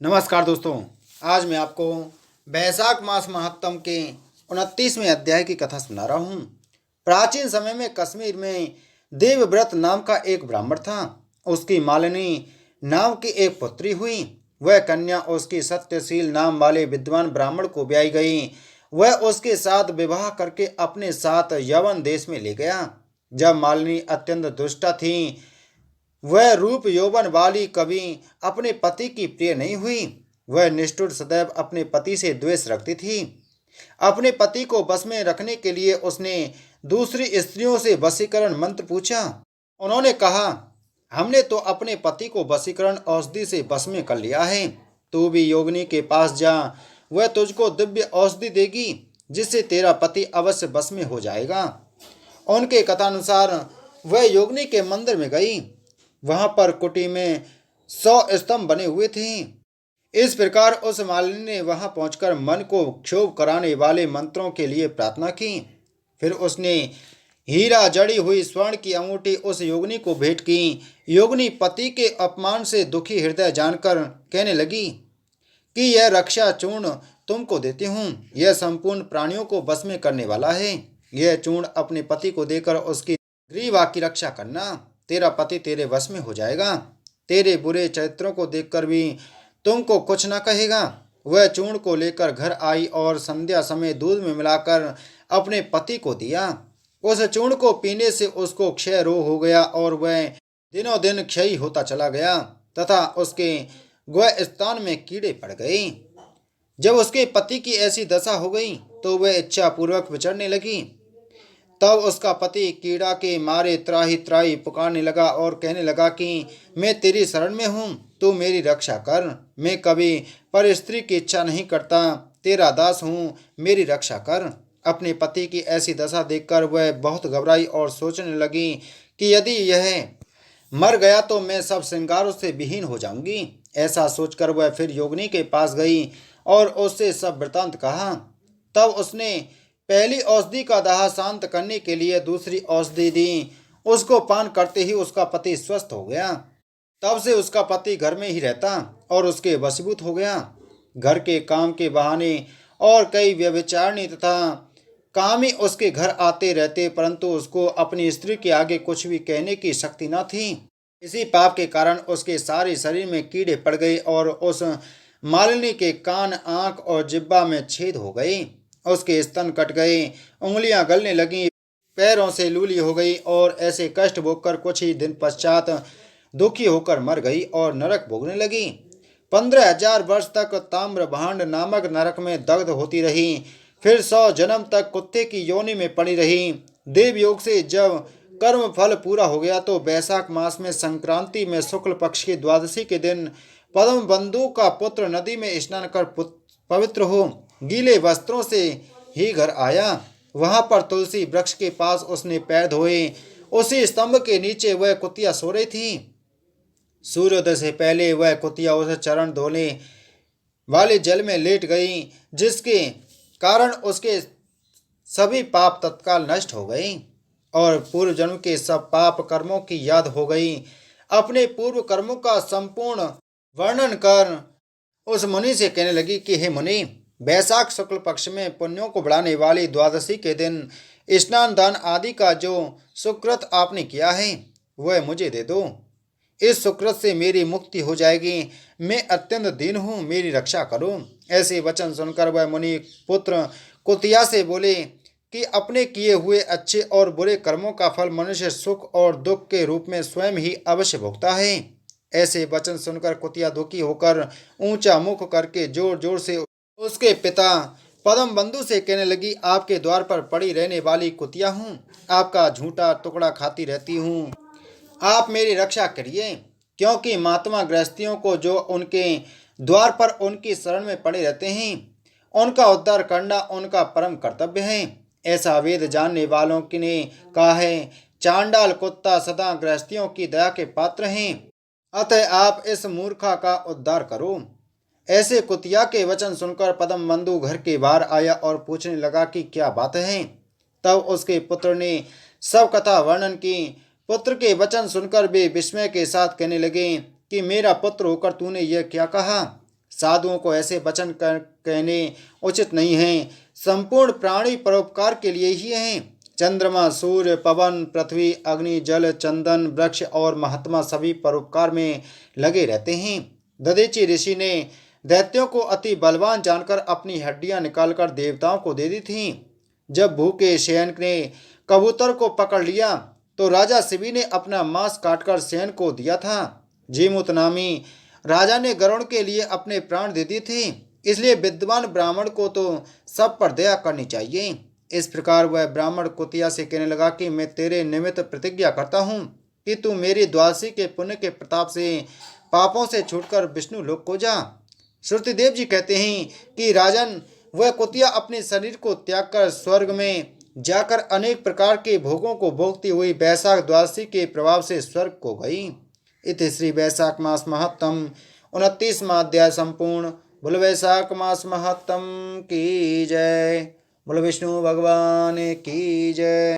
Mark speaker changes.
Speaker 1: नमस्कार दोस्तों। आज मैं आपको बैसाख मास महात्म के 29वें अध्याय की कथा सुना रहा हूँ। प्राचीन समय में कश्मीर में देवव्रत नाम का एक ब्राह्मण था। उसकी मालिनी नाम की एक पुत्री हुई। वह कन्या उसकी सत्यशील नाम वाले विद्वान ब्राह्मण को ब्याई गई। वह उसके साथ विवाह करके अपने साथ यवन देश में ले गया। जब मालिनी अत्यंत दुष्टा थी, वह रूप यौवन वाली कभी अपने पति की प्रिय नहीं हुई। वह निष्ठुर सदैव अपने पति से द्वेष रखती थी। अपने पति को बस में रखने के लिए उसने दूसरी स्त्रियों से वशीकरण मंत्र पूछा। उन्होंने कहा, हमने तो अपने पति को वशीकरण औषधि से बस में कर लिया है। तू भी योगिनी के पास जा, वह तुझको दिव्य औषधि देगी जिससे तेरा पति अवश्य बस में हो जाएगा। उनके कथानुसार वह योगिनी के मंदिर में गई। वहां पर कुटी में 100 स्तंभ बने हुए थे। इस प्रकार उस मालिनी ने वहां पहुंचकर मन को क्षोभ कराने वाले मंत्रों के लिए प्रार्थना की। फिर उसने हीरा जड़ी हुई स्वर्ण की अंगूठी उस योगिनी को भेंट की। योगिनी पति के अपमान से दुखी हृदय जानकर कहने लगी कि यह रक्षा चूर्ण तुमको देती हूँ। यह संपूर्ण प्राणियों को बस में करने वाला है। यह चूर्ण अपने पति को देकर उसकी ग्रीवा की रक्षा करना। तेरा पति तेरे वश में हो जाएगा। तेरे बुरे चरित्रों को देखकर भी तुमको कुछ न कहेगा। वह चूर्ण को लेकर घर आई और संध्या समय दूध में मिलाकर अपने पति को दिया। उस चूर्ण को पीने से उसको क्षय रोग हो गया और वह दिनों दिन क्षयी होता चला गया तथा उसके गुह स्थान में कीड़े पड़ गए। जब उसके पति की ऐसी दशा हो गई तो वह इच्छा पूर्वक विचरने लगी। तब उसका पति कीड़ा के मारे त्राही त्राही पुकारने लगा और कहने लगा कि मैं तेरी शरण में हूँ, तू मेरी रक्षा कर। मैं कभी पर स्त्री की इच्छा नहीं करता, तेरा दास हूँ, मेरी रक्षा कर। अपने पति की ऐसी दशा देखकर वह बहुत घबराई और सोचने लगी कि यदि यह मर गया तो मैं सब श्रृंगारों से विहीन हो जाऊंगी। ऐसा सोचकर वह फिर योगिनी के पास गई और उससे सब वृतांत कहा। तब उसने पहली औषधि का दाह शांत करने के लिए दूसरी औषधि दी। उसको पान करते ही उसका पति स्वस्थ हो गया। तब से उसका पति घर में ही रहता और उसके वशीभूत हो गया। घर के काम के बहाने और कई व्यभिचारिणी तथा कामी उसके घर आते रहते, परंतु उसको अपनी स्त्री के आगे कुछ भी कहने की शक्ति न थी। इसी पाप के कारण उसके सारे शरीर में कीड़े पड़ गए और उस मालिनी के कान, आंख और जिब्बा में छेद हो गए। उसके स्तन कट गए, उंगलियां गलने लगी, पैरों से लूली हो गई और ऐसे कष्ट भोगकर कुछ ही दिन पश्चात दुखी होकर मर गई और नरक भोगने लगी। 15,000 वर्ष तक ताम्र भांड नामक नरक में दग्ध होती रही। फिर 100 जन्म तक कुत्ते की योनि में पड़ी रही। देवयोग से जब कर्म फल पूरा हो गया तो बैसाख मास में संक्रांति में शुक्ल पक्ष की द्वादशी के दिन पद्म बंधु का पुत्र नदी में स्नान कर पवित्र हो गीले वस्त्रों से ही घर आया। वहां पर तुलसी वृक्ष के पास उसने पैर धोए। उसी स्तंभ के नीचे वह कुतिया सो रही थी। सूर्योदय से पहले वह कुतिया उस चरण धोने वाले जल में लेट गई, जिसके कारण उसके सभी पाप तत्काल नष्ट हो गई और पूर्व जन्म के सब पाप कर्मों की याद हो गई। अपने पूर्व कर्मों का संपूर्ण वर्णन कर उस मुनि से कहने लगी कि हे मुनि, बैसाख शुक्ल पक्ष में पुण्यों को बढ़ाने वाली द्वादशी के दिन स्नान दान आदि का जो सुकृत आपने किया है वह मुझे दे दो। इस सुकृत से मेरी मुक्ति हो जाएगी। मैं अत्यंत दीन हूँ, मेरी रक्षा करो। ऐसे वचन सुनकर वह मुनि पुत्र कुतिया से बोले कि अपने किए हुए अच्छे और बुरे कर्मों का फल मनुष्य सुख और दुख के रूप में स्वयं ही अवश्य भोगता है। ऐसे वचन सुनकर कुतिया दुखी होकर ऊंचा मुख करके जोर जोर से उसके पिता पद्म बंधु से कहने लगी, आपके द्वार पर पड़ी रहने वाली कुतिया हूँ, आपका झूठा टुकड़ा खाती रहती हूँ, आप मेरी रक्षा करिए। क्योंकि महात्मा गृहस्थियों को जो उनके द्वार पर उनकी शरण में पड़े रहते हैं उनका उद्धार करना उनका परम कर्तव्य है। ऐसा वेद जानने वालों की ने कहा है। चांडाल कुत्ता सदा गृहस्थियों की दया के पात्र हैं, अतः आप इस मूर्खा का उद्धार करो। ऐसे कुतिया के वचन सुनकर पद्म बंधु घर के बाहर आया और पूछने लगा कि क्या बात है। तब उसके पुत्र ने सब कथा वर्णन की। पुत्र के वचन सुनकर वे विस्मय के साथ कहने लगे कि मेरा पुत्र होकर तूने यह क्या कहा। साधुओं को ऐसे वचन कहने उचित नहीं हैं। संपूर्ण प्राणी परोपकार के लिए ही हैं। चंद्रमा, सूर्य, पवन, पृथ्वी, अग्नि, जल, चंदन, वृक्ष और महात्मा सभी परोपकार में लगे रहते हैं। दधीचि ऋषि ने दैत्यों को अति बलवान जानकर अपनी हड्डियां निकालकर देवताओं को दे दी थीं। जब भूखे शयन ने कबूतर को पकड़ लिया तो राजा शिवी ने अपना मांस काटकर शयन को दिया था। जीमूत नामी राजा ने गरुड़ के लिए अपने प्राण दे दिए थे। इसलिए विद्वान ब्राह्मण को तो सब पर दया करनी चाहिए। इस प्रकार वह ब्राह्मण कुतिया से कहने लगा कि मैं तेरे निमित्त प्रतिज्ञा करता हूँ कि तू मेरी द्वादशी के पुण्य के प्रताप से पापों से छूटकर विष्णु लोक को जा। श्रुतिदेव जी कहते हैं कि राजन, वह कुतिया अपने शरीर को त्याग कर स्वर्ग में जाकर अनेक प्रकार के भोगों को भोगती हुई वैशाख द्वादशी के प्रभाव से स्वर्ग को गई। इति श्री वैशाख मास महत्तम 29वां अध्याय संपूर्ण। बोल वैशाख मास महत्तम की जय। बोल विष्णु भगवान की जय।